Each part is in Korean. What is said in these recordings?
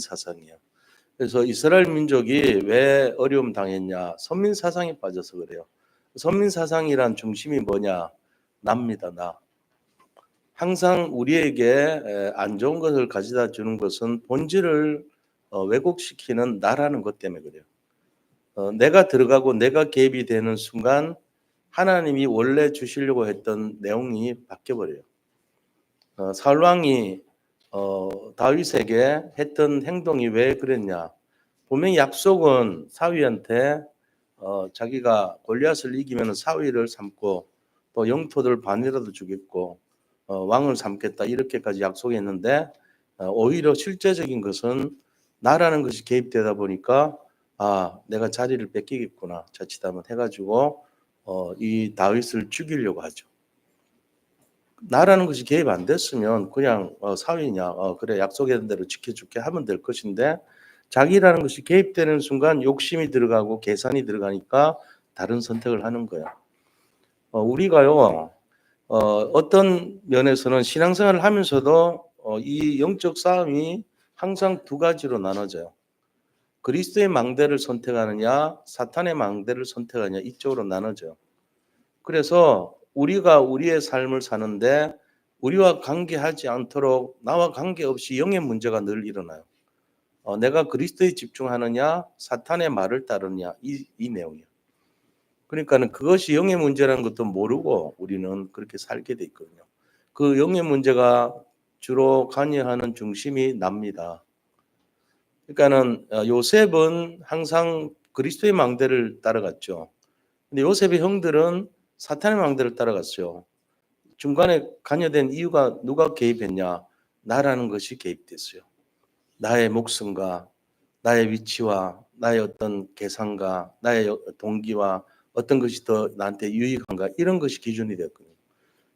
사상이에요. 그래서 이스라엘 민족이 왜 어려움 당했냐? 선민 사상에 빠져서 그래요. 선민 사상이란 중심이 뭐냐? 나입니다, 나. 항상 우리에게 안 좋은 것을 가져다 주는 것은 본질을 왜곡시키는 나라는 것 때문에 그래요. 내가 들어가고 내가 개입이 되는 순간 하나님이 원래 주시려고 했던 내용이 바뀌어버려요. 사울 왕이 다윗에게 했던 행동이 왜 그랬냐? 분명히 약속은 사위한테 자기가 골리앗을 이기면 사위를 삼고 또 영토들 반이라도 주겠고 왕을 삼겠다 이렇게까지 약속했는데 오히려 실제적인 것은 나라는 것이 개입되다 보니까 내가 자리를 뺏기겠구나 자칫하면 해가지고 이 다윗을 죽이려고 하죠. 나라는 것이 개입 안 됐으면 그냥 사위냐 그래 약속했던 대로 지켜줄게 하면 될 것인데 자기라는 것이 개입되는 순간 욕심이 들어가고 계산이 들어가니까 다른 선택을 하는 거야. 우리가요 어떤 면에서는 신앙생활을 하면서도 이 영적 싸움이 항상 두 가지로 나눠져요. 그리스도의 망대를 선택하느냐 사탄의 망대를 선택하느냐 이쪽으로 나눠져요. 그래서 우리가 우리의 삶을 사는데 우리와 관계하지 않도록 나와 관계없이 영의 문제가 늘 일어나요. 내가 그리스도에 집중하느냐 사탄의 말을 따르느냐 이 내용이에요. 그러니까는 그것이 영의 문제라는 것도 모르고 우리는 그렇게 살게 돼 있거든요. 그 영의 문제가 주로 관여하는 중심이 납니다. 그러니까는 요셉은 항상 그리스도의 망대를 따라갔죠. 근데 요셉의 형들은 사탄의 망대를 따라갔어요. 중간에 관여된 이유가 누가 개입했냐? 나라는 것이 개입됐어요. 나의 목숨과 나의 위치와 나의 어떤 계산과 나의 동기와 어떤 것이 더 나한테 유익한가 이런 것이 기준이 됐거든요.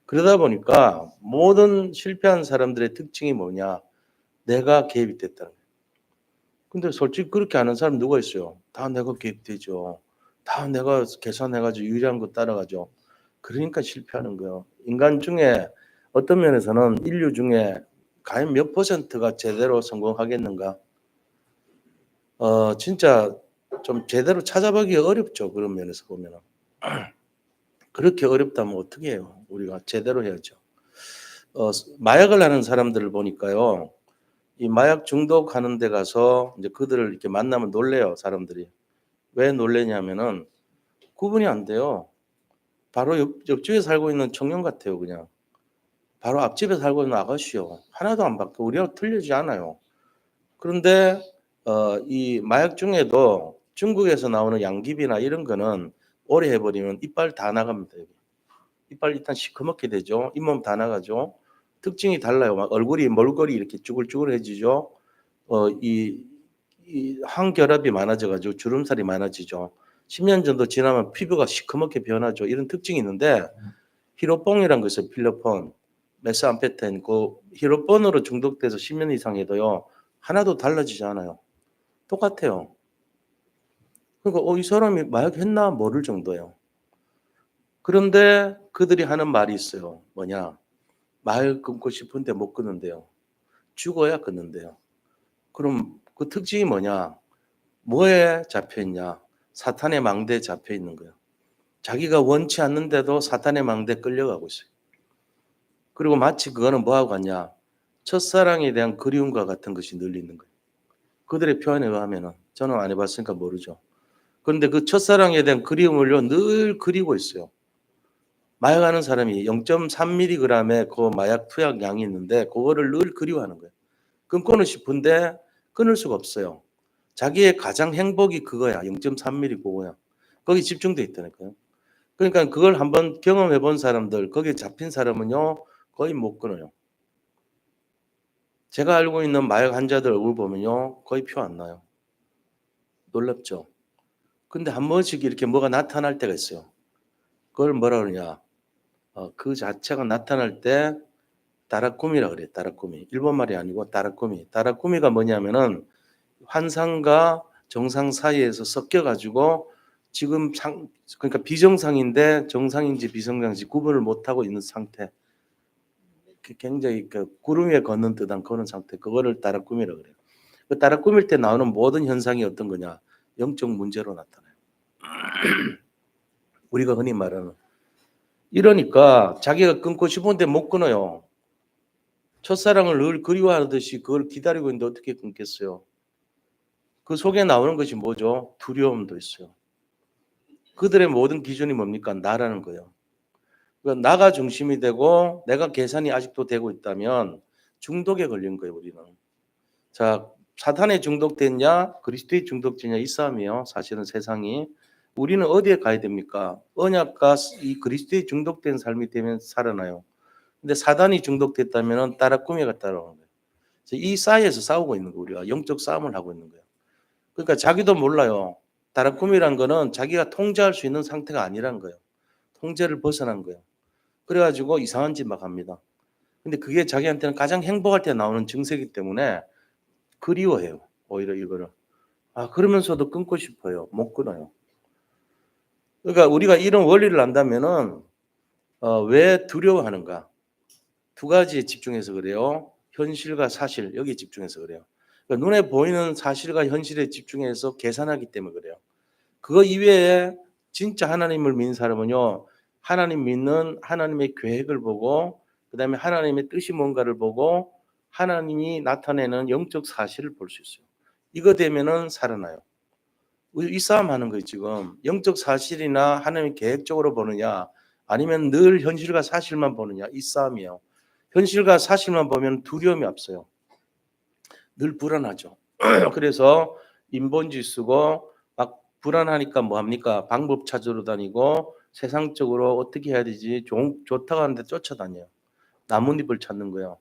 그러다 보니까 모든 실패한 사람들의 특징이 뭐냐? 내가 개입이 됐다는 거예요. 근데 솔직히 그렇게 아는 사람 누가 있어요? 다 내가 개입되죠. 다 내가 계산해가지고 유리한 거 따라가죠. 그러니까 실패하는 거예요. 인간 중에 어떤 면에서는 인류 중에 과연 몇 퍼센트가 제대로 성공하겠는가? 진짜 좀 제대로 찾아보기 어렵죠. 그런 면에서 보면은. 그렇게 어렵다면 어떻게 해요? 우리가 제대로 해야죠. 마약을 하는 사람들을 보니까요. 이 마약 중독하는 데 가서 이제 그들을 이렇게 만나면 놀래요, 사람들이. 왜 놀래냐면은 구분이 안 돼요. 바로 옆집에 살고 있는 청년 같아요, 그냥. 바로 앞집에 살고 있는 아가씨요. 하나도 안 바뀌고 우리하고 틀리지 않아요. 그런데 이 마약 중에도 중국에서 나오는 양귀비나 이런 거는 오래 해버리면 이빨 다 나갑니다. 여기. 이빨 일단 시커멓게 되죠. 잇몸 다 나가죠. 특징이 달라요. 막 얼굴이 몰골이 이렇게 쭈글쭈글해지죠. 이 항결합이 많아져가지고 주름살이 많아지죠. 10년 정도 지나면 피부가 시커멓게 변하죠. 이런 특징이 있는데 히로뽕이란 것이 필로폰, 메스암페타인 그 히로폰으로 중독돼서 10년 이상 해도요. 하나도 달라지지 않아요. 똑같아요. 그러니까 이 사람이 마약 했나 모를 정도예요. 그런데 그들이 하는 말이 있어요. 뭐냐? 마약 끊고 싶은데 못 끊는데요. 죽어야 끊는데요. 그럼 그 특징이 뭐냐? 뭐에 잡혀 있냐? 사탄의 망대에 잡혀 있는 거예요. 자기가 원치 않는데도 사탄의 망대에 끌려가고 있어요. 그리고 마치 그거는 뭐하고 같냐? 첫사랑에 대한 그리움과 같은 것이 늘 있는 거예요. 그들의 표현에 의하면은 저는 안 해봤으니까 모르죠. 그런데 그 첫사랑에 대한 그리움을요 늘 그리고 있어요. 마약하는 사람이 0.3mg의 그 마약 투약 양이 있는데 그거를 늘 그리워하는 거예요. 끊고는 싶은데 끊을 수가 없어요. 자기의 가장 행복이 그거야. 0.3mg 그거야. 거기 집중돼 있다니까요. 그러니까 그걸 한번 경험해 본 사람들, 거기에 잡힌 사람은요 거의 못 끊어요. 제가 알고 있는 마약 환자들 얼굴 보면요 거의 표 안 나요. 놀랍죠. 근데 한 번씩 이렇게 뭐가 나타날 때가 있어요. 그걸 뭐라 그러냐? 그 자체가 나타날 때 따라꾸미라 그래요. 따라꾸미. 일본 말이 아니고 따라꾸미. 따라꾸미가 뭐냐면은 환상과 정상 사이에서 섞여 가지고 지금 그러니까 비정상인데 정상인지 비정상인지 구분을 못 하고 있는 상태. 굉장히 그 구름 위에 걷는 듯한 그런 상태. 그거를 따라꾸미라 그래요. 그 따라 꾸밀 때 나오는 모든 현상이 어떤 거냐? 영적 문제로 나타나요. 우리가 흔히 말하는. 이러니까 자기가 끊고 싶은데 못 끊어요. 첫사랑을 늘 그리워하듯이 그걸 기다리고 있는데 어떻게 끊겠어요? 그 속에 나오는 것이 뭐죠? 두려움도 있어요. 그들의 모든 기준이 뭡니까? 나라는 거예요. 그러니까 나가 중심이 되고 내가 계산이 아직도 되고 있다면 중독에 걸린 거예요, 우리는. 자, 사탄에 중독됐냐, 그리스도에 중독됐냐 이 싸움이에요. 사실은 세상이. 우리는 어디에 가야 됩니까? 언약과 이 그리스도에 중독된 삶이 되면 살아나요. 근데 사단이 중독됐다면 따라 꾸미가 따라오는 거예요. 이 사이에서 싸우고 있는 거예요. 우리가 영적 싸움을 하고 있는 거예요. 그러니까 자기도 몰라요. 따라 꾸미란 거는 자기가 통제할 수 있는 상태가 아니란 거예요. 통제를 벗어난 거예요. 그래가지고 이상한 짓 막 합니다. 근데 그게 자기한테는 가장 행복할 때 나오는 증세이기 때문에 그리워해요. 오히려 이거를. 아, 그러면서도 끊고 싶어요. 못 끊어요. 그러니까 우리가 이런 원리를 안다면은 왜 두려워하는가? 두 가지에 집중해서 그래요. 현실과 사실 여기에 집중해서 그래요. 그러니까 눈에 보이는 사실과 현실에 집중해서 계산하기 때문에 그래요. 그거 이외에 진짜 하나님을 믿는 사람은요. 하나님 믿는 하나님의 계획을 보고 그다음에 하나님의 뜻이 뭔가를 보고 하나님이 나타내는 영적 사실을 볼 수 있어요. 이거 되면은 살아나요. 이 싸움 하는 거예요, 지금. 영적 사실이나 하나님의 계획적으로 보느냐 아니면 늘 현실과 사실만 보느냐 이 싸움이에요. 현실과 사실만 보면 두려움이 앞서요. 늘 불안하죠. 그래서 인본주의 쓰고 막 불안하니까 뭐 합니까? 방법 찾으러 다니고 세상적으로 어떻게 해야 되지? 좋다고 하는데 쫓아다녀요. 나뭇잎을 찾는 거예요.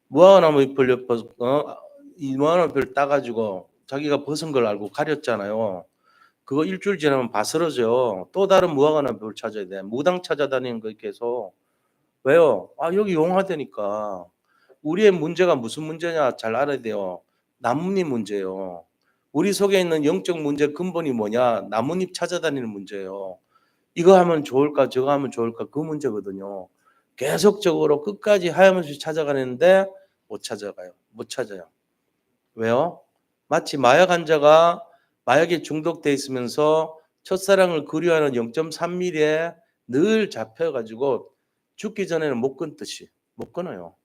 무화과나무잎을 이 무화과나무잎을 따가지고 자기가 벗은 걸 알고 가렸잖아요. 그거 일주일 지나면 바스러져. 또 다른 무화과나무잎을 찾아야 돼. 무당 찾아다니는 거 계속. 왜요? 아, 여기 용화되니까. 우리의 문제가 무슨 문제냐 잘 알아야 돼요. 나뭇잎 문제예요. 우리 속에 있는 영적 문제 근본이 뭐냐? 나뭇잎 찾아다니는 문제예요. 이거 하면 좋을까 저거 하면 좋을까 그 문제거든요. 계속적으로 끝까지 하염없이 찾아가는데 못 찾아가요. 못 찾아요. 왜요? 마치 마약 환자가 마약에 중독돼 있으면서 첫사랑을 그리워하는 0.3mm에 늘 잡혀가지고 죽기 전에는 못 끊듯이 못 끊어요.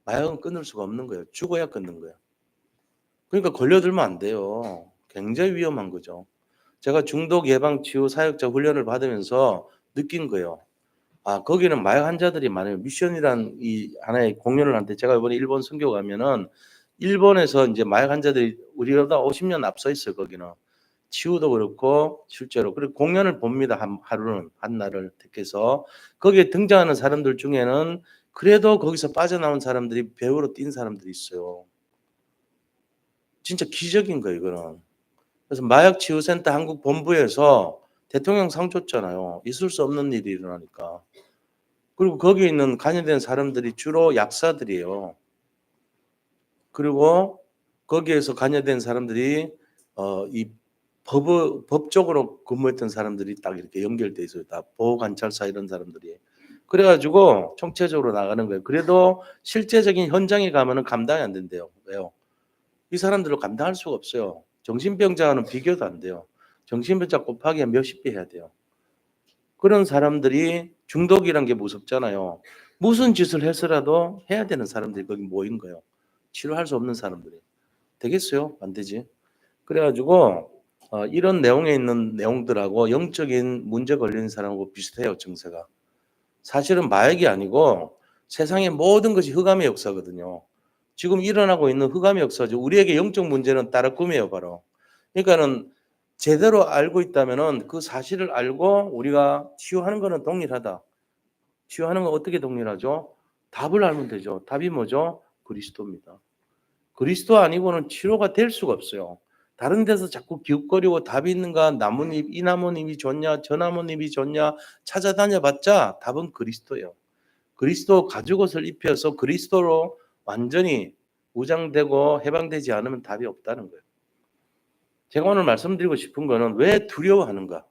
마약은 끊을 수가 없는 거예요. 죽어야 끊는 거예요. 그러니까 걸려들면 안 돼요. 굉장히 위험한 거죠. 제가 중독 예방 치유 사역자 훈련을 받으면서 느낀 거예요. 아, 거기는 마약 환자들이 많아요. 미션이란 이 하나의 공연을 하는데 제가 이번에 일본 선교 가면은 일본에서 이제 마약 환자들이 우리보다 50년 앞서 있어요, 거기는. 치유도 그렇고 실제로. 그리고 공연을 봅니다. 하루는 한 날을 택해서 거기에 등장하는 사람들 중에는 그래도 거기서 빠져나온 사람들이 배우로 뛴 사람들이 있어요. 진짜 기적인 거예요, 이거는. 그래서 마약치유센터 한국 본부에서 대통령 상 줬잖아요. 있을 수 없는 일이 일어나니까. 그리고 거기에 있는 관여된 사람들이 주로 약사들이에요. 그리고 거기에서 관여된 사람들이 이 법적으로 근무했던 사람들이 딱 이렇게 연결돼 있어요. 다 보호관찰사 이런 사람들이. 그래가지고 총체적으로 나가는 거예요. 그래도 실제적인 현장에 가면은 감당이 안 된대요. 왜요? 이 사람들을 감당할 수가 없어요. 정신병자와는 비교도 안 돼요. 정신병자 곱하기 몇십 배 해야 돼요. 그런 사람들이 중독이란 게 무섭잖아요. 무슨 짓을 해서라도 해야 되는 사람들이 거기 모인 거예요. 치료할 수 없는 사람들이. 되겠어요? 안 되지. 그래가지고 이런 내용에 있는 내용들하고 영적인 문제 걸리는 사람하고 비슷해요. 증세가. 사실은 마약이 아니고 세상의 모든 것이 흑암의 역사거든요. 지금 일어나고 있는 흑암의 역사죠. 우리에게 영적 문제는 따라 꾸며요, 바로. 그러니까는 제대로 알고 있다면은 그 사실을 알고 우리가 치유하는 거는 동일하다. 치유하는 건 어떻게 동일하죠? 답을 알면 되죠. 답이 뭐죠? 그리스도입니다. 그리스도 아니고는 치료가 될 수가 없어요. 다른 데서 자꾸 기웃거리고 답이 있는가? 나뭇잎, 이 나뭇잎이 좋냐? 저 나뭇잎이 좋냐? 찾아다녀 봤자 답은 그리스도예요. 그리스도 가죽옷을 입혀서 그리스도로 완전히 무장되고 해방되지 않으면 답이 없다는 거예요. 제가 오늘 말씀드리고 싶은 거는 왜 두려워하는가?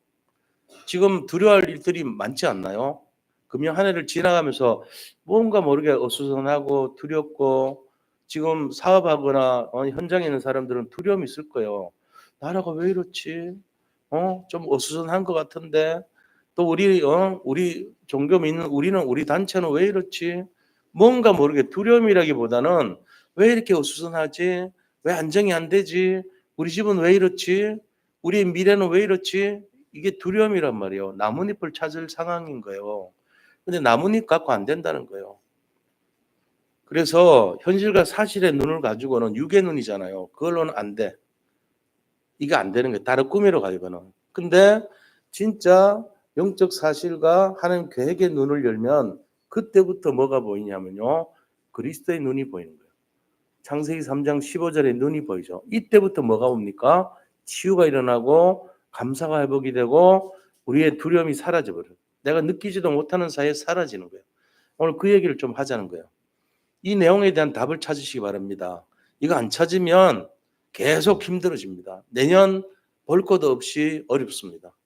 지금 두려워할 일들이 많지 않나요? 금년 한 해를 지나가면서 뭔가 모르게 어수선하고 두렵고 지금 사업하거나 현장에 있는 사람들은 두려움이 있을 거예요. 나라가 왜 이렇지? 좀 어수선한 것 같은데 또 우리 종교 믿는 우리 단체는 왜 이렇지? 뭔가 모르게 두려움이라기보다는 왜 이렇게 어수선하지? 왜 안정이 안 되지? 우리 집은 왜 이렇지? 우리의 미래는 왜 이렇지? 이게 두려움이란 말이에요. 나뭇잎을 찾을 상황인 거예요. 근데 나뭇잎 갖고 안 된다는 거예요. 그래서 현실과 사실의 눈을 가지고는 육의 눈이잖아요. 그걸로는 안 돼. 이게 안 되는 거예요. 다른 꿈이로 가 이거는. 근데 진짜 영적 사실과 하나님 계획의 눈을 열면 그때부터 뭐가 보이냐면요. 그리스도의 눈이 보이는 거예요. 창세기 3장 15절에 눈이 보이죠. 이때부터 뭐가 옵니까? 치유가 일어나고 감사가 회복이 되고 우리의 두려움이 사라져 버려요. 내가 느끼지도 못하는 사이에 사라지는 거예요. 오늘 그 얘기를 좀 하자는 거예요. 이 내용에 대한 답을 찾으시기 바랍니다. 이거 안 찾으면 계속 힘들어집니다. 내년 볼 것도 없이 어렵습니다.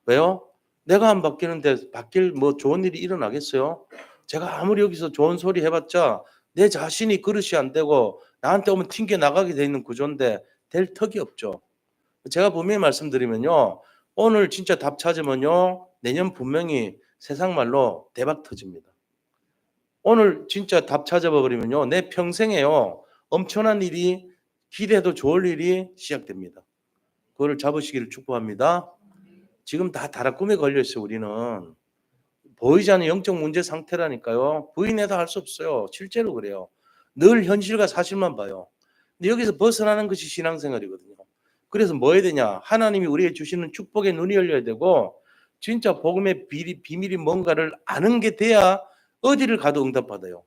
왜요? 내가 안 바뀌는데 바뀔 뭐 좋은 일이 일어나겠어요? 제가 아무리 여기서 좋은 소리 해봤자 내 자신이 그릇이 안 되고 나한테 오면 튕겨 나가게 돼 있는 구조인데 될 턱이 없죠. 제가 분명히 말씀드리면요. 오늘 진짜 답 찾으면요. 내년 분명히 세상 말로 대박 터집니다. 오늘 진짜 답 찾아봐 버리면요. 내 평생에요. 엄청난 일이 기대해도 좋을 일이 시작됩니다. 그거를 잡으시기를 축복합니다. 지금 다 다락꿈에 걸려 있어요. 우리는. 보이지 않는 영적 문제 상태라니까요. 부인해도 할 수 없어요. 실제로 그래요. 늘 현실과 사실만 봐요. 근데 여기서 벗어나는 것이 신앙생활이거든요. 그래서 뭐 해야 되냐? 하나님이 우리에게 주시는 축복의 눈이 열려야 되고 진짜 복음의 비밀이 뭔가를 아는 게 돼야 어디를 가도 응답받아요.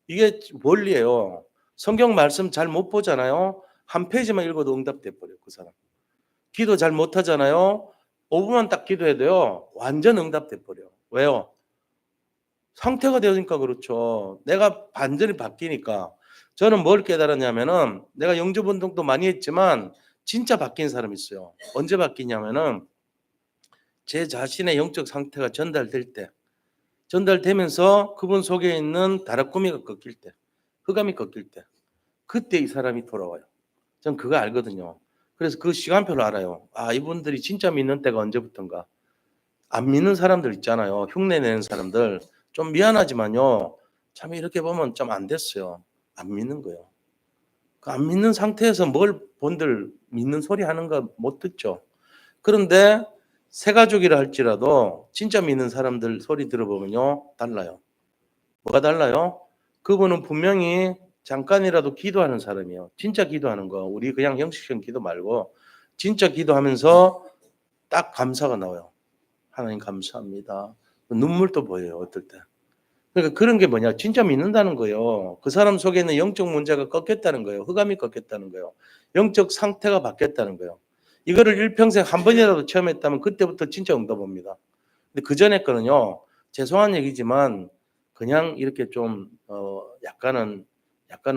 이게 원리예요. 성경 말씀 잘 못 보잖아요. 한 페이지만 읽어도 응답돼 버려요. 그 사람. 기도 잘 못하잖아요. 5분만 딱 기도해도요. 완전 응답돼 버려요. 왜요? 상태가 되니까 그렇죠. 내가 완전히 바뀌니까. 저는 뭘 깨달았냐면은 내가 영접 운동도 많이 했지만 진짜 바뀐 사람이 있어요. 언제 바뀌냐면은 제 자신의 영적 상태가 전달될 때, 전달되면서 그분 속에 있는 다락구미가 꺾일 때, 흑암이 꺾일 때, 그때 이 사람이 돌아와요. 전 그거 알거든요. 그래서 그 시간표를 알아요. 아, 이분들이 진짜 믿는 때가 언제부턴가. 안 믿는 사람들 있잖아요. 흉내 내는 사람들. 좀 미안하지만요. 참 이렇게 보면 좀 안 됐어요. 안 믿는 거예요. 그 안 믿는 상태에서 뭘 본들 믿는 소리 하는 거 못 듣죠. 그런데 새 가족이라 할지라도 진짜 믿는 사람들 소리 들어보면요. 달라요. 뭐가 달라요? 그분은 분명히 잠깐이라도 기도하는 사람이에요. 진짜 기도하는 거. 우리 그냥 형식적인 기도 말고 진짜 기도하면서 딱 감사가 나와요. 하나님 감사합니다. 눈물도 보여요. 어떨 때. 그러니까 그런 게 뭐냐. 진짜 믿는다는 거예요. 그 사람 속에 있는 영적 문제가 꺾였다는 거예요. 흑암이 꺾였다는 거예요. 영적 상태가 바뀌었다는 거예요. 이거를 일평생 한 번이라도 체험했다면 그때부터 진짜 응답 옵니다. 근데 그 전에 거는요. 죄송한 얘기지만 그냥 이렇게 좀 약간은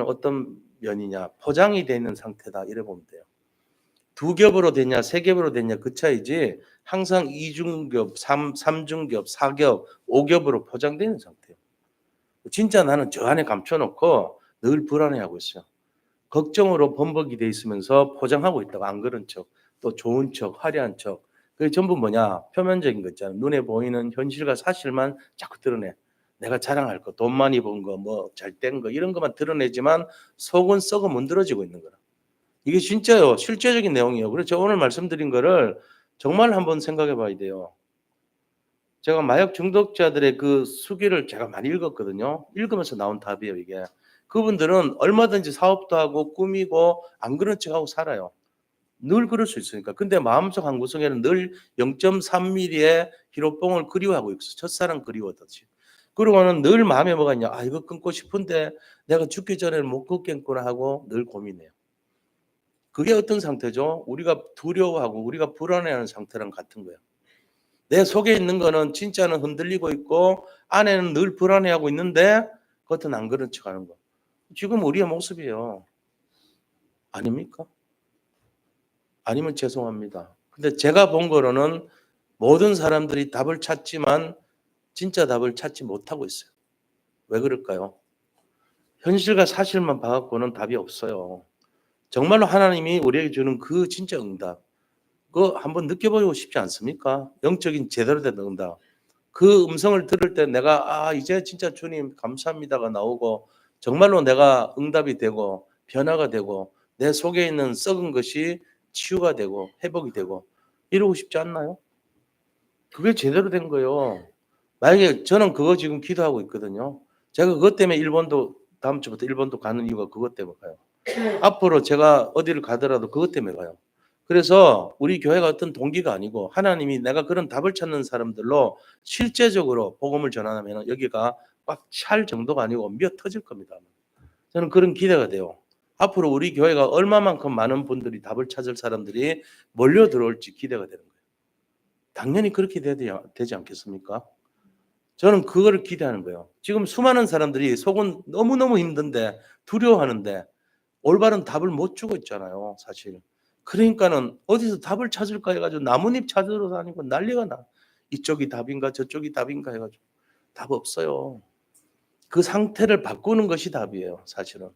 어떤 면이냐. 포장이 되어 있는 상태다. 이래 보면 돼요. 2겹으로 되냐 3겹으로 되냐 그 차이지 항상 2중겹, 3중겹, 4겹, 5겹으로 포장되는 상태예요. 진짜 나는 저 안에 감춰놓고 늘 불안해하고 있어요. 걱정으로 범벅이 돼 있으면서 포장하고 있다고 안 그런 척, 또 좋은 척, 화려한 척. 그게 전부 뭐냐? 표면적인 거 있잖아요. 눈에 보이는 현실과 사실만 자꾸 드러내. 내가 자랑할 거, 돈 많이 번 거, 뭐 잘된 거 이런 것만 드러내지만 속은 썩어 문드러지고 있는 거라. 이게 진짜요. 실제적인 내용이에요. 그래서 제가 오늘 말씀드린 거를 정말 한번 생각해 봐야 돼요. 제가 마약 중독자들의 그 수기를 제가 많이 읽었거든요. 읽으면서 나온 답이에요, 이게. 그분들은 얼마든지 사업도 하고 꾸미고 안 그런 척하고 살아요. 늘 그럴 수 있으니까. 근데 마음속 한 구석에는 늘 0.3mm의 히로뽕을 그리워하고 있어. 첫사랑 그리워하듯이. 그러고는 늘 마음에 뭐가 있냐. 아, 이거 끊고 싶은데 내가 죽기 전에는 못 끊겠구나 하고 늘 고민해요. 그게 어떤 상태죠? 우리가 두려워하고 우리가 불안해하는 상태랑 같은 거예요. 내 속에 있는 거는 진짜는 흔들리고 있고 안에는 늘 불안해하고 있는데 겉은 안 그런 척하는 거. 지금 우리의 모습이에요. 아닙니까? 아니면 죄송합니다. 근데 제가 본 거로는 모든 사람들이 답을 찾지만 진짜 답을 찾지 못하고 있어요. 왜 그럴까요? 현실과 사실만 봐갖고는 답이 없어요. 정말로 하나님이 우리에게 주는 그 진짜 응답, 그거 한번 느껴보고 싶지 않습니까? 영적인 제대로 된 응답. 그 음성을 들을 때 내가 이제 진짜 주님 감사합니다가 나오고 정말로 내가 응답이 되고 변화가 되고 내 속에 있는 썩은 것이 치유가 되고 회복이 되고 이러고 싶지 않나요? 그게 제대로 된 거예요. 만약에 저는 그거 지금 기도하고 있거든요. 제가 그것 때문에 일본도 다음 주부터 일본도 가는 이유가 그것 때문에 가요. 앞으로 제가 어디를 가더라도 그것 때문에 가요. 그래서 우리 교회가 어떤 동기가 아니고 하나님이 내가 그런 답을 찾는 사람들로 실제적으로 복음을 전하면 여기가 꽉 찰 정도가 아니고 미어 터질 겁니다. 저는 그런 기대가 돼요. 앞으로 우리 교회가 얼마만큼 많은 분들이 답을 찾을 사람들이 몰려 들어올지 기대가 되는 거예요. 당연히 그렇게 되지 않겠습니까? 저는 그거를 기대하는 거예요. 지금 수많은 사람들이 속은 너무너무 힘든데 두려워하는데 올바른 답을 못 주고 있잖아요, 사실. 그러니까는 어디서 답을 찾을까 해가지고 나뭇잎 찾으러 다니고 난리가 나. 이쪽이 답인가 저쪽이 답인가 해가지고 답 없어요. 그 상태를 바꾸는 것이 답이에요, 사실은.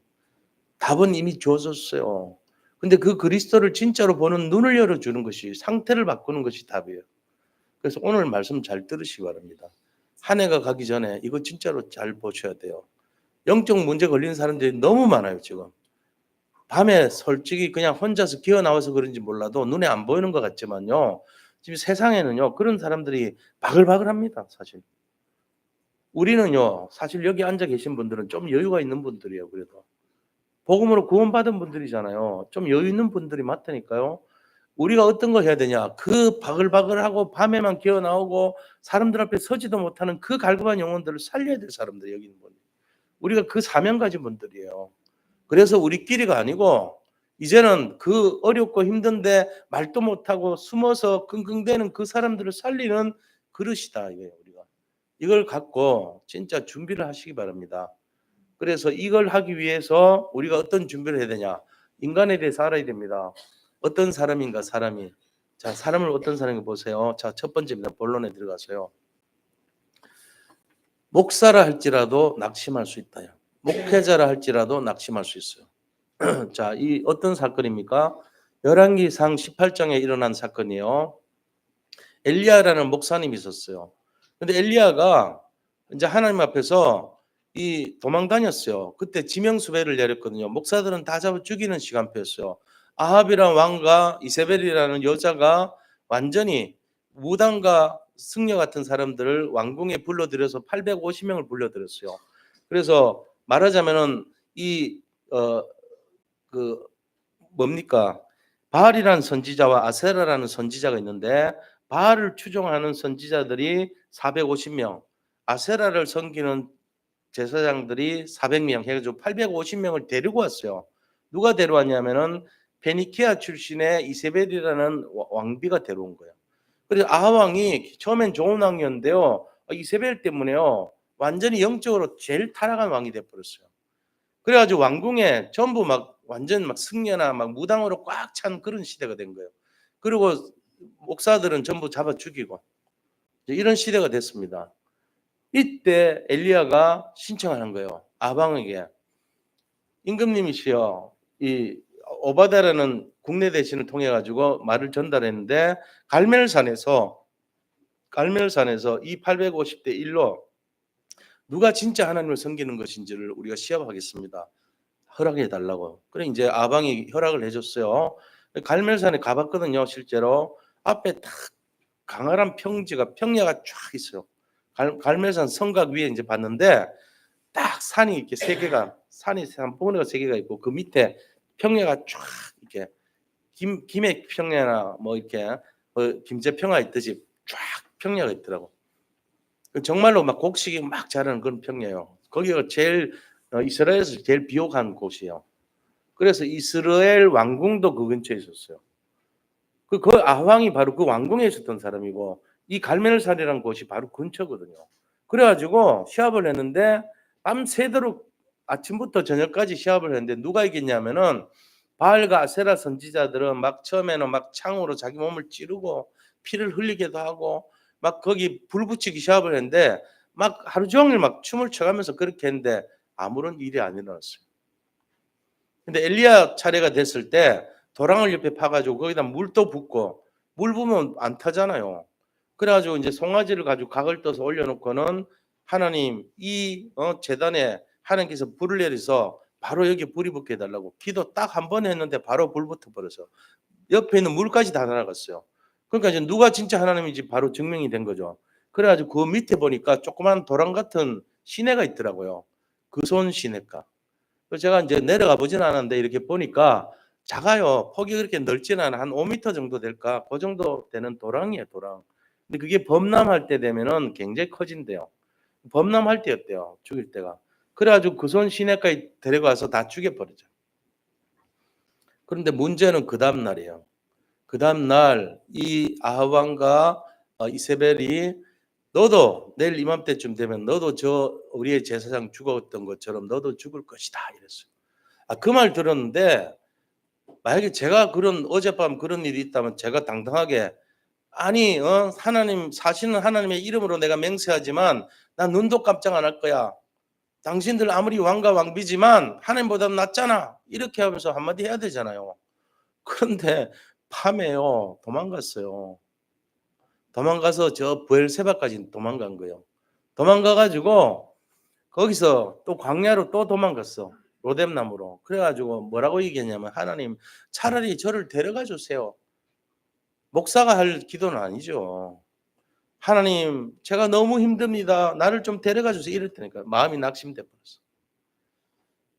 답은 이미 주어졌어요. 근데 그 그리스도를 진짜로 보는 눈을 열어주는 것이 상태를 바꾸는 것이 답이에요. 그래서 오늘 말씀 잘 들으시기 바랍니다. 한 해가 가기 전에 이거 진짜로 잘 보셔야 돼요. 영적 문제 걸린 사람들이 너무 많아요, 지금. 밤에 솔직히 그냥 혼자서 기어 나와서 그런지 몰라도 눈에 안 보이는 것 같지만요. 지금 세상에는요, 그런 사람들이 바글바글합니다, 사실. 우리는요, 사실 여기 앉아 계신 분들은 좀 여유가 있는 분들이에요, 그래도. 복음으로 구원받은 분들이잖아요. 좀 여유 있는 분들이 많다니까요. 우리가 어떤 거 해야 되냐? 그 바글바글하고 밤에만 기어 나오고 사람들 앞에 서지도 못하는 그 갈급한 영혼들을 살려야 될 사람들 여기 있는 분. 우리가 그 사명 가진 분들이에요. 그래서 우리끼리가 아니고 이제는 그 어렵고 힘든데 말도 못하고 숨어서 끙끙대는 그 사람들을 살리는 그릇이다 이거예요. 우리가 이걸 갖고 진짜 준비를 하시기 바랍니다. 그래서 이걸 하기 위해서 우리가 어떤 준비를 해야 되냐? 인간에 대해서 알아야 됩니다. 어떤 사람인가 사람이. 자, 사람을 어떤 사람인가 보세요. 자, 첫 번째입니다. 본론에 들어가서요. 목사라 할지라도 낙심할 수 있다요. 목회자라 할지라도 낙심할 수 있어요. 자, 이 어떤 사건입니까? 열왕기상 18장에 일어난 사건이에요. 엘리야라는 목사님이 있었어요. 근데 엘리야가 이제 하나님 앞에서 이 도망 다녔어요. 그때 지명수배를 내렸거든요. 목사들은 다 잡아 죽이는 시간표였어요. 아합이라는 왕과 이세벨이라는 여자가 완전히 무당과 승려 같은 사람들을 왕궁에 불러들여서 850명을 불러들였어요. 그래서 말하자면은 그 뭡니까? 바알이라는 선지자와 아세라라는 선지자가 있는데 바알을 추종하는 선지자들이 450명, 아세라를 섬기는 제사장들이 400명 해가지고 850명을 데리고 왔어요. 누가 데려왔냐면은 페니키아 출신의 이세벨이라는 왕비가 데려온 거예요. 그래서 아하 왕이 처음엔 좋은 왕이었는데요. 이세벨 때문에요. 완전히 영적으로 제일 타락한 왕이 돼버렸어요. 그래가지고 왕궁에 전부 막 완전 막 승려나 막 무당으로 꽉 찬 그런 시대가 된 거예요. 그리고 목사들은 전부 잡아 죽이고 이런 시대가 됐습니다. 이때 엘리야가 신청하는 거예요. 아방에게 임금님이시여 이 오바다라는 국내 대신을 통해 가지고 말을 전달했는데 갈멜산에서 이 850대 1로 누가 진짜 하나님을 섬기는 것인지를 우리가 시합하겠습니다. 허락해 달라고. 그래 이제 아방이 허락을 해줬어요. 갈멜산에 가봤거든요. 실제로 앞에 딱 강활한 평야가 쫙 있어요. 갈멜산 성곽 위에 이제 봤는데 딱 산이 이렇게 세 개가 산이 한 봉우리가 세 개가 있고 그 밑에 평야가 쫙 이렇게 김해 평야나 뭐 이렇게 김제 평야 있듯이 쫙 평야가 있더라고. 정말로 막 곡식이 막 자라는 그런 평야예요. 거기가 제일 이스라엘에서 제일 비옥한 곳이에요. 그래서 이스라엘 왕궁도 그 근처에 있었어요. 그 아황이 바로 그 왕궁에 있었던 사람이고 이 갈멜산이라는 곳이 바로 근처거든요. 그래가지고 시합을 했는데 밤새도록 아침부터 저녁까지 시합을 했는데 누가 이겼냐면은 바알과 아세라 선지자들은 막 처음에는 막 창으로 자기 몸을 찌르고 피를 흘리기도 하고 막 거기 불 붙이기 시합을 했는데 막 하루 종일 막 춤을 춰가면서 그렇게 했는데 아무런 일이 안 일어났어요. 근데 엘리야 차례가 됐을 때 도랑을 옆에 파가지고 거기다 물도 붓고, 물 부으면 안 타잖아요. 그래가지고 이제 송아지를 가지고 각을 떠서 올려놓고는 하나님 이 제단에 하나님께서 불을 내려서 바로 여기 불이 붙게 해달라고 기도 딱 한 번 했는데 바로 불 붙어버려서 옆에 있는 물까지 다 날아갔어요. 그러니까 이제 누가 진짜 하나님인지 바로 증명이 된 거죠. 그래가지고 그 밑에 보니까 조그만 도랑 같은 시내가 있더라고요. 그 손 시내가. 그래서 제가 이제 내려가 보진 않았는데 이렇게 보니까 작아요. 폭이 그렇게 넓지는 않아. 한 5m 정도 될까? 그 정도 되는 도랑이에요, 도랑. 근데 그게 범람할 때 되면은 굉장히 커진대요. 범람할 때였대요, 죽일 때가. 그래가지고 그 손 시내까지 데려가서 다 죽여버리죠. 그런데 문제는 그 다음 날이에요. 그 다음 날 이 아합 왕과 이세벨이 너도 내일 이맘때쯤 되면 너도 저 우리의 제사장 죽었던 것처럼 너도 죽을 것이다 이랬어요. 그 말 들었는데 만약에 제가 그런 어젯밤 그런 일이 있다면 제가 당당하게 아니 하나님 사실은 하나님의 이름으로 내가 맹세하지만 난 눈도 깜짝 안 할 거야. 당신들 아무리 왕과 왕비지만 하나님보다는 낫잖아. 이렇게 하면서 한마디 해야 되잖아요. 그런데 밤에요 도망갔어요. 도망가서 저 부엘세바까지 도망간 거예요. 도망가가지고 거기서 또 광야로 또 도망갔어. 로뎀나무로. 그래가지고 뭐라고 얘기했냐면 하나님 차라리 저를 데려가 주세요. 목사가 할 기도는 아니죠. 하나님 제가 너무 힘듭니다. 나를 좀 데려가 주세요. 이랬다니까. 마음이 낙심돼 버렸어.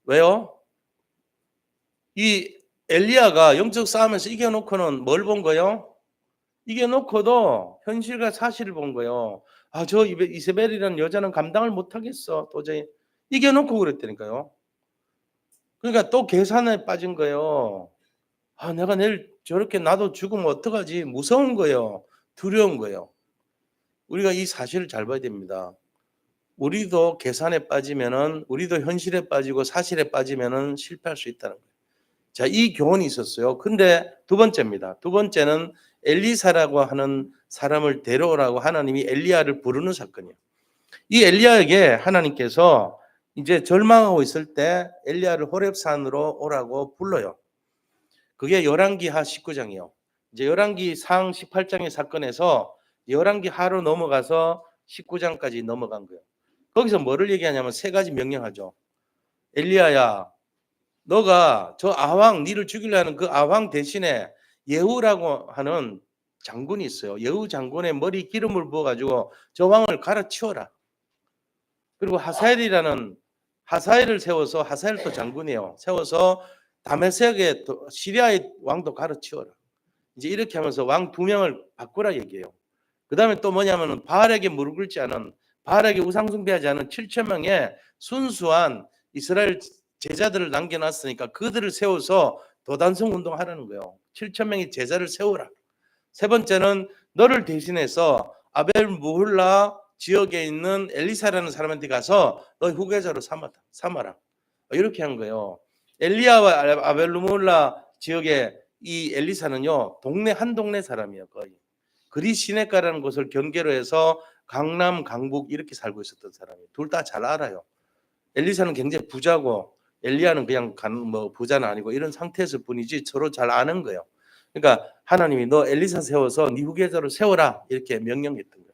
왜요? 이 엘리야가 영적 싸움에서 이겨놓고는 뭘 본 거예요? 이겨놓고도 현실과 사실을 본 거예요. 저 이세벨이라는 여자는 감당을 못하겠어. 도저히. 이겨놓고 그랬다니까요. 그러니까 또 계산에 빠진 거예요. 내가 내일 저렇게 나도 죽으면 어떡하지? 무서운 거예요. 두려운 거예요. 우리가 이 사실을 잘 봐야 됩니다. 우리도 계산에 빠지면은, 우리도 현실에 빠지고 사실에 빠지면은 실패할 수 있다는 거예요. 자, 이 교훈이 있었어요. 근데 두 번째입니다. 두 번째는 엘리사라고 하는 사람을 데려오라고 하나님이 엘리야를 부르는 사건이에요. 이 엘리야에게 하나님께서 이제 절망하고 있을 때 엘리야를 호렙산으로 오라고 불러요. 그게 열왕기하 19장이요. 이제 열왕기 상 18장의 사건에서 열왕기 하로 넘어가서 19장까지 넘어간 거예요. 거기서 뭐를 얘기하냐면 세 가지 명령하죠. 엘리야야, 너가 저 아왕 니를 죽이려 하는 그 아왕 대신에 예후라고 하는 장군이 있어요. 예후 장군의 머리 기름을 부어가지고 저 왕을 갈아치워라. 그리고 하사엘이라는 하사엘을 세워서 하사엘도 장군이에요. 세워서 다메섹의 시리아의 왕도 갈아치워라. 이제 이렇게 하면서 왕 2명을 바꾸라 얘기해요. 그 다음에 또 뭐냐면은 바알에게 무릎 꿇지 않은 바알에게 우상 숭배하지 않은 7천 명의 순수한 이스라엘 제자들을 남겨놨으니까 그들을 세워서 도단성 운동하라는 거예요. 7천 명의 제자를 세우라. 세 번째는 너를 대신해서 아벨 무훌라 지역에 있는 엘리사라는 사람한테 가서 너 후계자로 삼아라. 이렇게 한 거예요. 엘리야와 아벨무홀라 지역의 이 엘리사는요 한 동네 사람이에요. 거의 그리 시내가라는 곳을 경계로 해서 강남 강북 이렇게 살고 있었던 사람이에요. 둘 다 잘 알아요. 엘리사는 굉장히 부자고 엘리야는 그냥 부자는 아니고 이런 상태였을 뿐이지 서로 잘 아는 거예요. 그러니까 하나님이 너 엘리사 세워서 네 후계자를 세워라 이렇게 명령했던 거예요.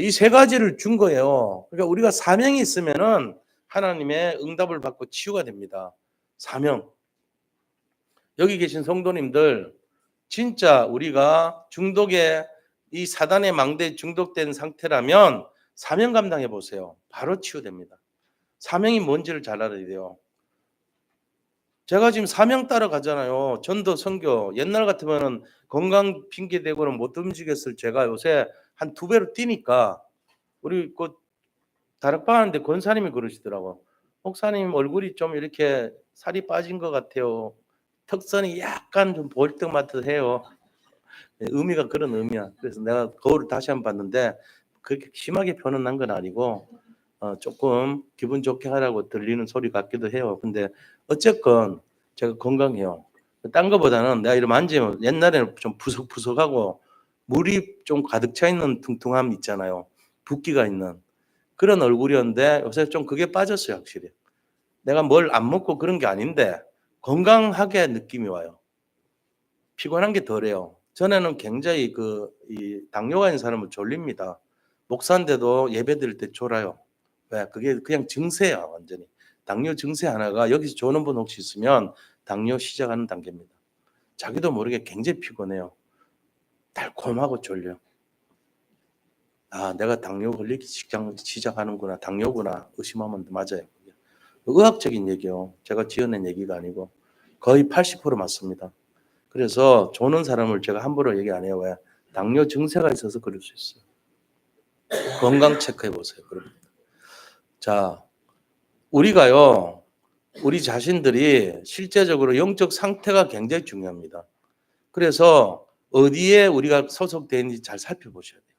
이 세 가지를 준 거예요. 그러니까 우리가 사명이 있으면은 하나님의 응답을 받고 치유가 됩니다. 사명. 여기 계신 성도님들 진짜 우리가 중독에 이 사단의 망대에 중독된 상태라면 사명 감당해 보세요. 바로 치유됩니다. 사명이 뭔지를 잘 알아야 돼요. 제가 지금 사명 따라 가잖아요. 전도 선교. 옛날 같으면은 건강 핑계 대고는 못 움직였을 제가 요새 한 2배로 뛰니까 우리 그 다락방 하는데 권사님이 그러시더라고. 목사님 얼굴이 좀 이렇게 살이 빠진 것 같아요. 턱선이 약간 좀 볼등마듯해요. 의미가 그런 의미야. 그래서 내가 거울을 다시 한번 봤는데 그렇게 심하게 변한 건 아니고 조금 기분 좋게 하라고 들리는 소리 같기도 해요. 근데 어쨌건 제가 건강해요. 딴 거보다는 내가 이렇게 만지면 옛날에는 좀 푸석푸석하고 물이 좀 가득 차 있는 퉁퉁함 있잖아요. 붓기가 있는 그런 얼굴이었는데 요새 좀 그게 빠졌어요, 확실히. 내가 뭘 안 먹고 그런 게 아닌데 건강하게 느낌이 와요. 피곤한 게 덜해요. 전에는 굉장히 이 당뇨가 있는 사람은 졸립니다. 목사인데도 예배 드릴 때 졸아요. 왜? 그게 그냥 증세야, 완전히. 당뇨 증세 하나가 여기서 조는 분 혹시 있으면 당뇨 시작하는 단계입니다. 자기도 모르게 굉장히 피곤해요. 달콤하고 졸려. 아, 내가 당뇨 걸리기 시작하는구나. 당뇨구나. 의심하면 맞아요. 의학적인 얘기요. 제가 지어낸 얘기가 아니고 거의 80% 맞습니다. 그래서 조는 사람을 제가 함부로 얘기 안 해요. 왜? 당뇨 증세가 있어서 그럴 수 있어요. 건강 체크해 보세요. 그럼. 자, 우리가요, 우리 자신들이 실제적으로 영적 상태가 굉장히 중요합니다. 그래서 어디에 우리가 소속되어 있는지 잘 살펴보셔야 돼요.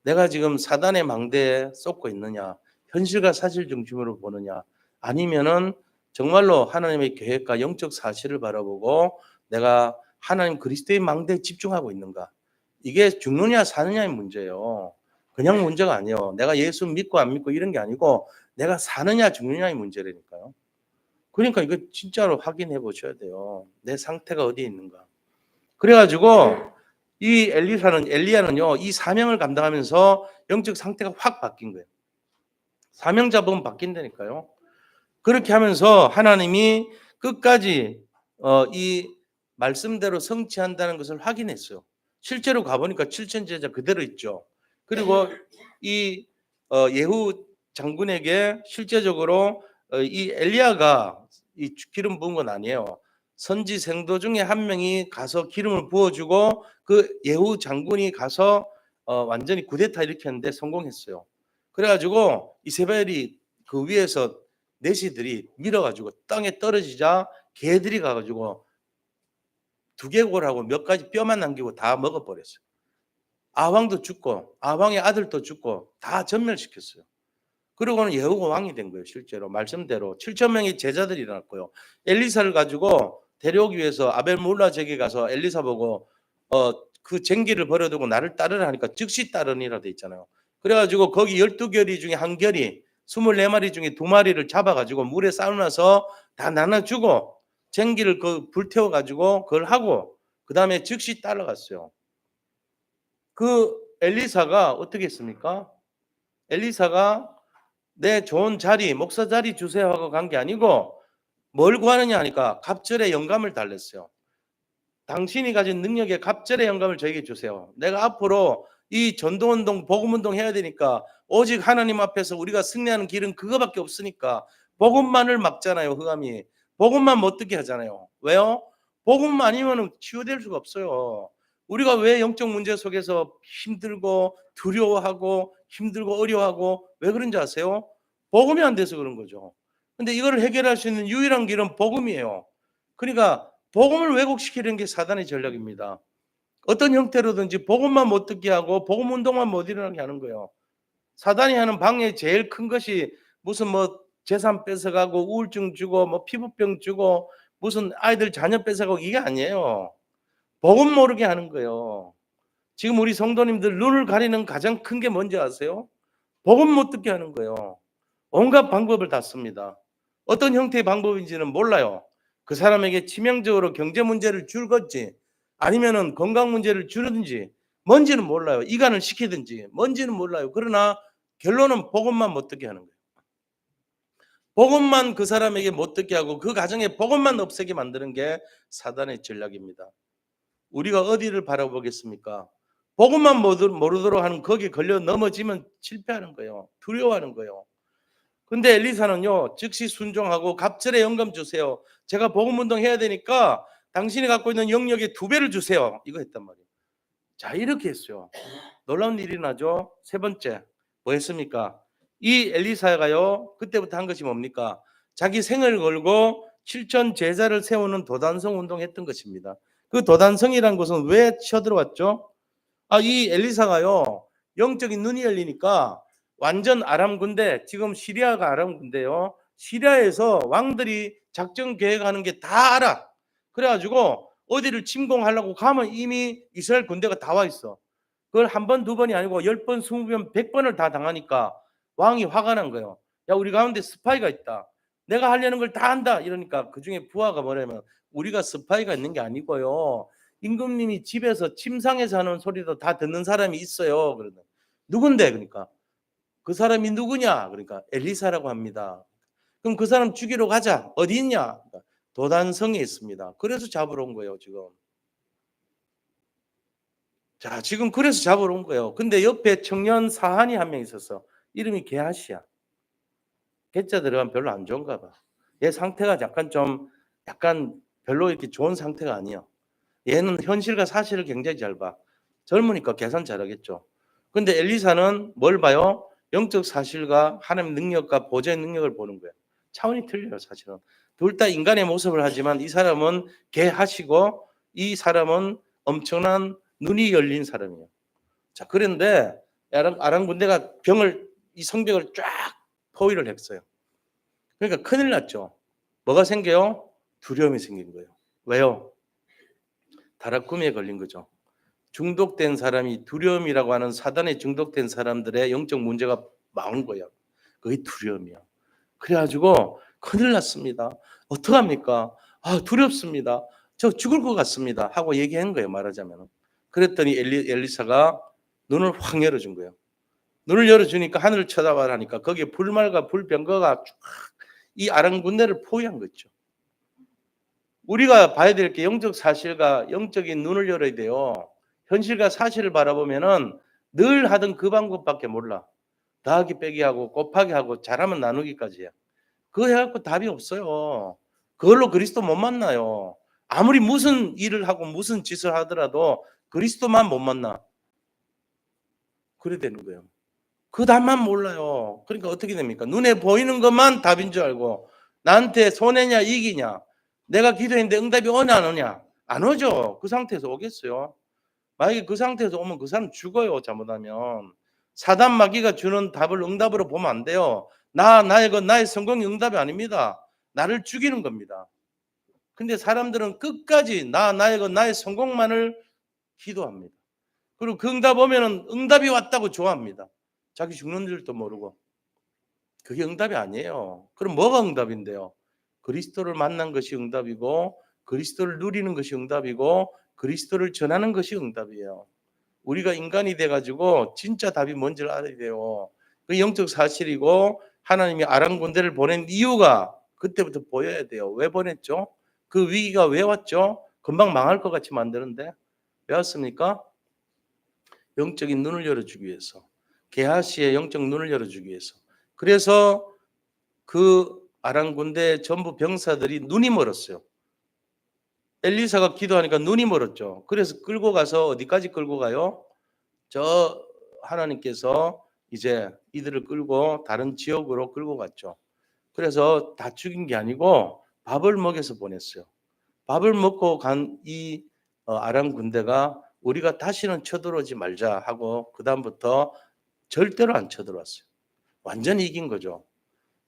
내가 지금 사단의 망대에 쏟고 있느냐, 현실과 사실 중심으로 보느냐, 아니면은 정말로 하나님의 계획과 영적 사실을 바라보고 내가 하나님 그리스도의 망대에 집중하고 있는가. 이게 죽느냐 사느냐의 문제예요. 그냥 문제가 아니에요. 내가 예수 믿고 안 믿고 이런 게 아니고 내가 사느냐 죽느냐의 문제라니까요. 그러니까 이거 진짜로 확인해 보셔야 돼요. 내 상태가 어디에 있는가. 그래가지고 이 엘리야는요, 이 사명을 감당하면서 영적 상태가 확 바뀐 거예요. 사명 잡으면 바뀐다니까요. 그렇게 하면서 하나님이 끝까지 이 말씀대로 성취한다는 것을 확인했어요. 실제로 가보니까 7천 제자 그대로 있죠. 그리고 이 예후 장군에게 실제적으로 이 엘리야가 이 기름 부은 건 아니에요. 선지 생도 중에 한 명이 가서 기름을 부어주고 그 예후 장군이 가서 완전히 쿠데타 일으켰는데 성공했어요. 그래가지고 이세벨이 그 위에서 내시들이 밀어가지고 땅에 떨어지자 개들이 가가지고 두개골하고 몇 가지 뼈만 남기고 다 먹어버렸어요. 아왕도 죽고 아왕의 아들도 죽고 다 전멸시켰어요. 그러고는 여호와 왕이 된 거예요. 실제로 말씀대로 7천 명의 제자들이 일어났고요. 엘리사를 가지고 데려오기 위해서 아벨몰라 제게 가서 엘리사 보고 그 쟁기를 버려두고 나를 따르라 하니까 즉시 따르니라 돼 있잖아요. 그래가지고 거기 12결이 중에 한 결이 24마리 중에 2마리를 잡아가지고 물에 쌓아놔서 다 나눠주고 쟁기를 그 불태워가지고 그걸 하고 그 다음에 즉시 따라갔어요. 그 엘리사가 어떻게 했습니까? 엘리사가 내 좋은 자리, 목사 자리 주세요 하고 간 게 아니고 뭘 구하느냐 하니까 갑절의 영감을 달랬어요. 당신이 가진 능력에 갑절의 영감을 저에게 주세요. 내가 앞으로 이 전도운동, 복음운동 해야 되니까 오직 하나님 앞에서 우리가 승리하는 길은 그거밖에 없으니까 복음만을 막잖아요. 흑암이. 복음만 못 듣게 하잖아요. 왜요? 복음만 아니면 치유될 수가 없어요. 우리가 왜 영적 문제 속에서 힘들고 두려워하고 힘들고 어려워하고 왜 그런지 아세요? 복음이 안 돼서 그런 거죠. 근데 이걸 해결할 수 있는 유일한 길은 복음이에요. 그러니까 복음을 왜곡시키는 게 사단의 전략입니다. 어떤 형태로든지 복음만 못 듣게 하고 복음 운동만 못 일어나게 하는 거예요. 사단이 하는 방해 제일 큰 것이 무슨 뭐 재산 뺏어가고 우울증 주고 뭐 피부병 주고 무슨 아이들 자녀 뺏어가고 이게 아니에요. 복음 모르게 하는 거예요. 지금 우리 성도님들 눈을 가리는 가장 큰 게 뭔지 아세요? 복음 못 듣게 하는 거예요. 온갖 방법을 다 씁니다. 어떤 형태의 방법인지는 몰라요. 그 사람에게 치명적으로 경제 문제를 줄건지 아니면은 건강 문제를 주든지 뭔지는 몰라요. 이간을 시키든지 뭔지는 몰라요. 그러나 결론은 복음만 못 듣게 하는 거예요. 복음만 그 사람에게 못 듣게 하고 그 가정에 복음만 없애게 만드는 게 사단의 전략입니다. 우리가 어디를 바라보겠습니까? 복음만 모르도록 하는 거기에 걸려 넘어지면 실패하는 거예요. 두려워하는 거예요. 근데 엘리사는요, 즉시 순종하고 갑절의 영감 주세요. 제가 복음 운동 해야 되니까 당신이 갖고 있는 영역의 2배를 주세요. 이거 했단 말이에요. 자, 이렇게 했어요. 놀라운 일이 나죠. 세 번째, 뭐 했습니까? 이 엘리사가요, 그때부터 한 것이 뭡니까? 자기 생을 걸고 7천 제자를 세우는 도단성 운동했던 것입니다. 그 도단성이라는 것은 왜 쳐들어왔죠? 이 엘리사가요, 영적인 눈이 열리니까 완전 아람 군대, 지금 시리아가 아람 군대요. 시리아에서 왕들이 작전 계획하는 게 다 알아. 그래가지고 어디를 침공하려고 가면 이미 이스라엘 군대가 다 와 있어. 그걸 한 번, 두 번이 아니고 10번, 20번, 100번을 다 당하니까 왕이 화가 난 거예요. 야, 우리 가운데 스파이가 있다. 내가 하려는 걸 다 한다. 이러니까 그중에 부하가 뭐냐면 우리가 스파이가 있는 게 아니고요. 임금님이 집에서 침상에서 하는 소리도 다 듣는 사람이 있어요. 그러다 누군데? 그러니까 그 사람이 누구냐? 그러니까 엘리사라고 합니다. 그럼 그 사람 죽이러 가자. 어디 있냐? 그러니까 도단성에 있습니다. 그래서 잡으러 온 거예요, 지금. 자, 지금 그래서 잡으러 온 거예요. 근데 옆에 청년 사한이 한 명 있었어. 이름이 게하시야. 게자 들어가면 별로 안 좋은가 봐. 얘 상태가 약간 별로 이렇게 좋은 상태가 아니야. 얘는 현실과 사실을 굉장히 잘 봐. 젊으니까 계산 잘하겠죠. 근데 엘리사는 뭘 봐요? 영적 사실과 하나님 능력과 보좌의 능력을 보는 거예요. 차원이 틀려요, 사실은. 둘 다 인간의 모습을 하지만 이 사람은 개하시고 이 사람은 엄청난 눈이 열린 사람이에요. 자, 그런데 아람 군대가 이 성벽을 쫙 포위를 했어요. 그러니까 큰일 났죠. 뭐가 생겨요? 두려움이 생긴 거예요. 왜요? 다락구미에 걸린 거죠. 중독된 사람이 두려움이라고 하는 사단에 중독된 사람들의 영적 문제가 많은 거예요. 그게 두려움이야. 그래가지고 큰일 났습니다. 어떡합니까? 아, 두렵습니다. 저 죽을 것 같습니다. 하고 얘기한 거예요, 말하자면. 그랬더니 엘리사가 눈을 확 열어준 거예요. 눈을 열어주니까 하늘을 쳐다봐라니까 거기에 불말과 불병거가 쫙 이 아람 군대를 포위한 거죠. 우리가 봐야 될 게 영적 사실과 영적인 눈을 열어야 돼요. 현실과 사실을 바라보면은 늘 하던 그 방법밖에 몰라. 더하기 빼기 하고 곱하기 하고 잘하면 나누기까지야. 그거 해갖고 답이 없어요. 그걸로 그리스도 못 만나요. 아무리 무슨 일을 하고 무슨 짓을 하더라도 그리스도만 못 만나. 그래 되는 거예요. 그 답만 몰라요. 그러니까 어떻게 됩니까? 눈에 보이는 것만 답인 줄 알고 나한테 손해냐 이기냐 내가 기도했는데 응답이 오냐 안 오냐 안 오죠. 그 상태에서 오겠어요. 만약에 그 상태에서 오면 그 사람 죽어요. 잘못하면 사단 마귀가 주는 답을 응답으로 보면 안 돼요. 나의 성공이 응답이 아닙니다. 나를 죽이는 겁니다. 근데 사람들은 끝까지 나의 성공만을 기도합니다. 그리고 그 응답 오면은 응답이 왔다고 좋아합니다. 자기 죽는 줄도 모르고. 그게 응답이 아니에요. 그럼 뭐가 응답인데요? 그리스도를 만난 것이 응답이고 그리스도를 누리는 것이 응답이고 그리스도를 전하는 것이 응답이에요. 우리가 인간이 돼가지고 진짜 답이 뭔지를 알아야 돼요. 그 영적 사실이고 하나님이 아람 군대를 보낸 이유가 그때부터 보여야 돼요. 왜 보냈죠? 그 위기가 왜 왔죠? 금방 망할 것 같이 만드는데 왜 왔습니까? 영적인 눈을 열어주기 위해서. 게하시의 영적 눈을 열어주기 위해서. 그래서 그 아람 군대 전부 병사들이 눈이 멀었어요. 엘리사가 기도하니까 눈이 멀었죠. 그래서 끌고 가서 어디까지 끌고 가요? 저 하나님께서 이제 이들을 끌고 다른 지역으로 끌고 갔죠. 그래서 다 죽인 게 아니고 밥을 먹여서 보냈어요. 밥을 먹고 간 이 아람 군대가 우리가 다시는 쳐들어오지 말자 하고 그다음부터 절대로 안 쳐들어왔어요. 완전히 이긴 거죠.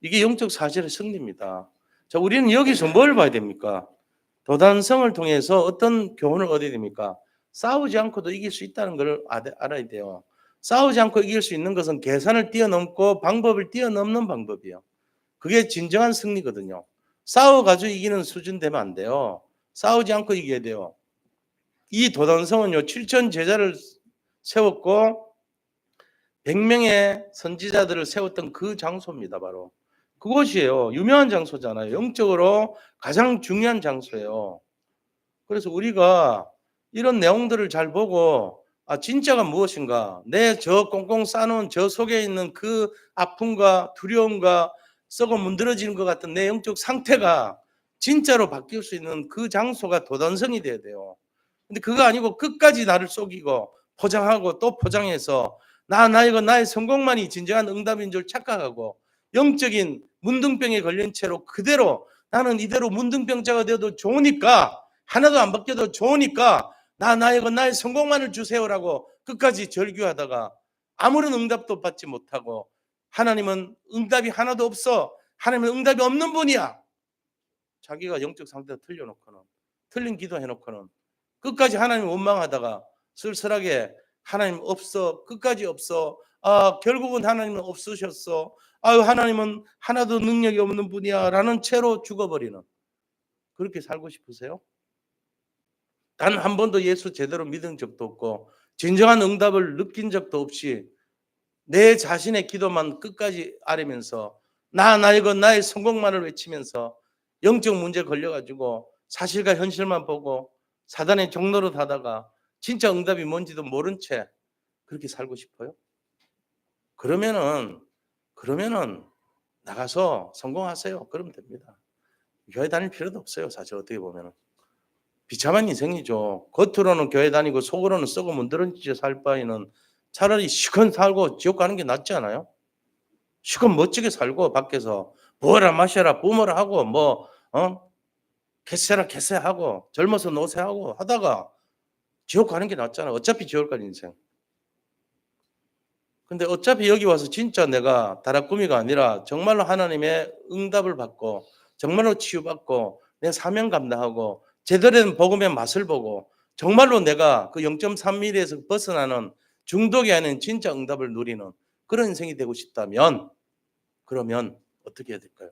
이게 영적 사실의 승리입니다. 자, 우리는 여기서 뭘 봐야 됩니까? 도단성을 통해서 어떤 교훈을 얻어야 됩니까? 싸우지 않고도 이길 수 있다는 걸 알아야 돼요. 싸우지 않고 이길 수 있는 것은 계산을 뛰어넘고 방법을 뛰어넘는 방법이에요. 그게 진정한 승리거든요. 싸워가지고 이기는 수준 되면 안 돼요. 싸우지 않고 이겨야 돼요. 이 도단성은요, 7천 제자를 세웠고 100명의 선지자들을 세웠던 그 장소입니다. 바로 그곳이에요. 유명한 장소잖아요. 영적으로 가장 중요한 장소예요. 그래서 우리가 이런 내용들을 잘 보고 진짜가 무엇인가, 내 저 꽁꽁 싸놓은 저 속에 있는 그 아픔과 두려움과 썩어 문드러지는 것 같은 내 영적 상태가 진짜로 바뀔 수 있는 그 장소가 도단성이 돼야 돼요. 근데 그거 아니고 끝까지 나를 속이고 포장하고 또 포장해서 나의 성공만이 진정한 응답인 줄 착각하고 영적인 문둥병에 걸린 채로 그대로 나는 이대로 문둥병자가 되어도 좋으니까 하나도 안 바뀌어도 좋으니까 나의 성공만을 주세요라고 끝까지 절규하다가 아무런 응답도 받지 못하고 하나님은 응답이 하나도 없어. 하나님은 응답이 없는 분이야. 자기가 영적 상태가 틀려놓고는 틀린 기도해놓고는 끝까지 하나님 원망하다가 쓸쓸하게 하나님 없어. 끝까지 없어. 결국은 하나님은 없으셨어. 아유 하나님은 하나도 능력이 없는 분이야 라는 채로 죽어버리는, 그렇게 살고 싶으세요? 단 한 번도 예수 제대로 믿은 적도 없고 진정한 응답을 느낀 적도 없이 내 자신의 기도만 끝까지 아뢰면서 이건 나의 성공만을 외치면서 영적 문제 걸려가지고 사실과 현실만 보고 사단의 종로로 다다가 진짜 응답이 뭔지도 모른 채 그렇게 살고 싶어요? 그러면은 나가서 성공하세요. 그러면 됩니다. 교회 다닐 필요도 없어요. 사실 어떻게 보면은 비참한 인생이죠. 겉으로는 교회 다니고 속으로는 썩어 문드러지게 살 바에는 차라리 시컷 살고 지옥 가는 게 낫지 않아요? 시컷 멋지게 살고 밖에서 부어라 마셔라 뿜어라 하고 개세라 개세하고 젊어서 노세하고 하다가 지옥 가는 게 낫잖아. 어차피 지옥 갈 인생. 근데 어차피 여기 와서 진짜 내가 다락구미가 아니라 정말로 하나님의 응답을 받고 정말로 치유받고 내 사명 감당하고 제대로 된 복음의 맛을 보고 정말로 내가 그 0.3mm에서 벗어나는 중독이 아닌 진짜 응답을 누리는 그런 인생이 되고 싶다면 그러면 어떻게 해야 될까요?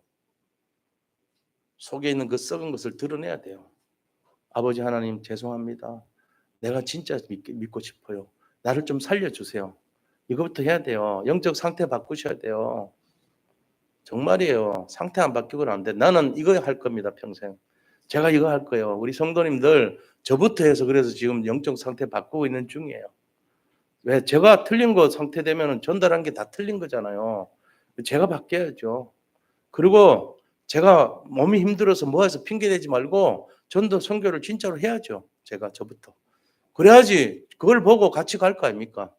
속에 있는 그 썩은 것을 드러내야 돼요. 아버지 하나님 죄송합니다. 내가 진짜 믿고 싶어요. 나를 좀 살려주세요. 이거부터 해야 돼요. 영적 상태 바꾸셔야 돼요. 정말이에요. 상태 안 바뀌고는 안 돼. 나는 이거 할 겁니다. 평생. 제가 이거 할 거예요. 우리 성도님들 저부터 해서 그래서 지금 영적 상태 바꾸고 있는 중이에요. 왜? 제가 틀린 거 상태 되면 전달한 게 다 틀린 거잖아요. 제가 바뀌어야죠. 그리고 제가 몸이 힘들어서 뭐해서 핑계대지 말고 전도 선교를 진짜로 해야죠. 저부터. 그래야지 그걸 보고 같이 갈 거 아닙니까?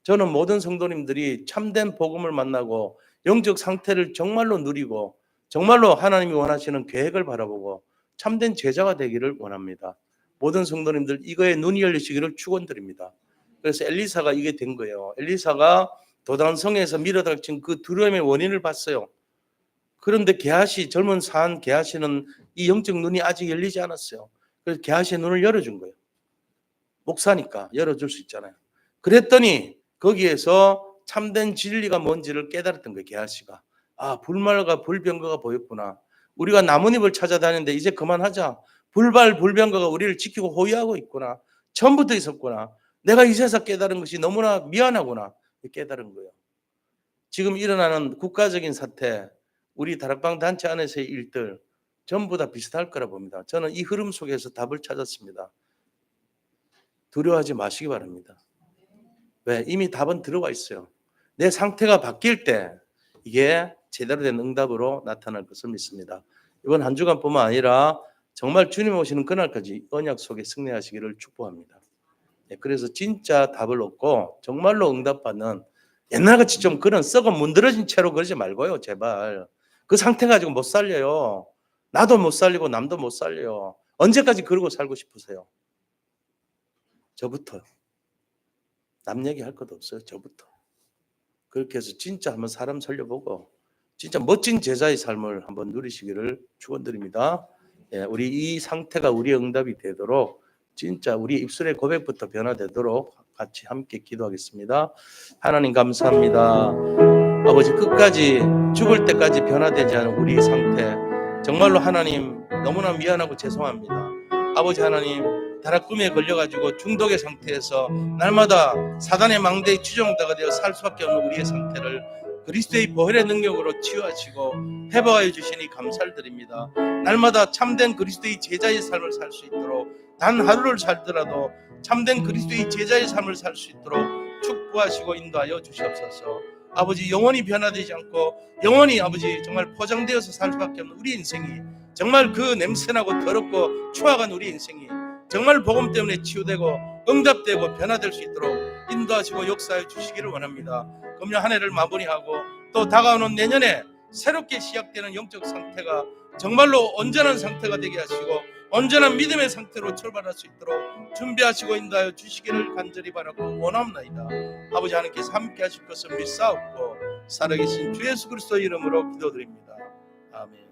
저는 모든 성도님들이 참된 복음을 만나고 영적 상태를 정말로 누리고 정말로 하나님이 원하시는 계획을 바라보고 참된 제자가 되기를 원합니다. 모든 성도님들 이거에 눈이 열리시기를 축원드립니다. 그래서 엘리사가 이게 된 거예요. 엘리사가 도단성에서 밀어닥친 그 두려움의 원인을 봤어요. 그런데 젊은 산 게하시는 이 영적 눈이 아직 열리지 않았어요. 그래서 게하시의 눈을 열어준 거예요. 목사니까 열어줄 수 있잖아요. 그랬더니 거기에서 참된 진리가 뭔지를 깨달았던 거예요. 게하시가. 아, 불말과 불병거가 보였구나. 우리가 나뭇잎을 찾아다니는데 이제 그만하자. 불병거가 우리를 지키고 호위하고 있구나. 처음부터 있었구나. 내가 이제서 깨달은 것이 너무나 미안하구나. 깨달은 거예요. 지금 일어나는 국가적인 사태, 우리 다락방 단체 안에서의 일들 전부 다 비슷할 거라 봅니다. 저는 이 흐름 속에서 답을 찾았습니다. 두려워하지 마시기 바랍니다. 왜? 이미 답은 들어와 있어요. 내 상태가 바뀔 때 이게 제대로 된 응답으로 나타날 것을 믿습니다. 이번 한 주간뿐만 아니라 정말 주님 오시는 그날까지 언약 속에 승리하시기를 축복합니다. 그래서 진짜 답을 얻고 정말로 응답받는 옛날같이 좀 그런 썩어 문드러진 채로 그러지 말고요. 제발. 그 상태 가지고 못 살려요. 나도 못 살리고 남도 못 살려요. 언제까지 그러고 살고 싶으세요? 저부터. 남 얘기할 것도 없어요. 저부터. 그렇게 해서 진짜 한번 사람 살려보고 진짜 멋진 제자의 삶을 한번 누리시기를 축원드립니다. 우리 이 상태가 우리의 응답이 되도록 진짜 우리 입술의 고백부터 변화되도록 같이 함께 기도하겠습니다. 하나님 감사합니다. 아버지 끝까지 죽을 때까지 변화되지 않은 우리 상태 정말로 하나님 너무나 미안하고 죄송합니다. 아버지 하나님 다락구미에 걸려가지고 중독의 상태에서 날마다 사단의 망대에 추종자가 되어 살 수밖에 없는 우리의 상태를 그리스도의 보혈의 능력으로 치유하시고 회복하여 주시니 감사를 드립니다. 날마다 참된 그리스도의 제자의 삶을 살 수 있도록 단 하루를 살더라도 참된 그리스도의 제자의 삶을 살 수 있도록 축복하시고 인도하여 주시옵소서. 아버지 영원히 변화되지 않고 영원히 아버지 정말 포장되어서 살 수밖에 없는 우리 인생이 정말 그 냄새나고 더럽고 추악한 우리 인생이 정말 복음 때문에 치유되고 응답되고 변화될 수 있도록 인도하시고 역사해 주시기를 원합니다. 금년 한 해를 마무리하고 또 다가오는 내년에 새롭게 시작되는 영적 상태가 정말로 온전한 상태가 되게 하시고 온전한 믿음의 상태로 출발할 수 있도록 준비하시고 인도하여 주시기를 간절히 바라고 원합니다. 아버지 하나님께서 함께 하실 것을 믿사옵고 살아계신 주 예수 그리스도 이름으로 기도드립니다. 아멘.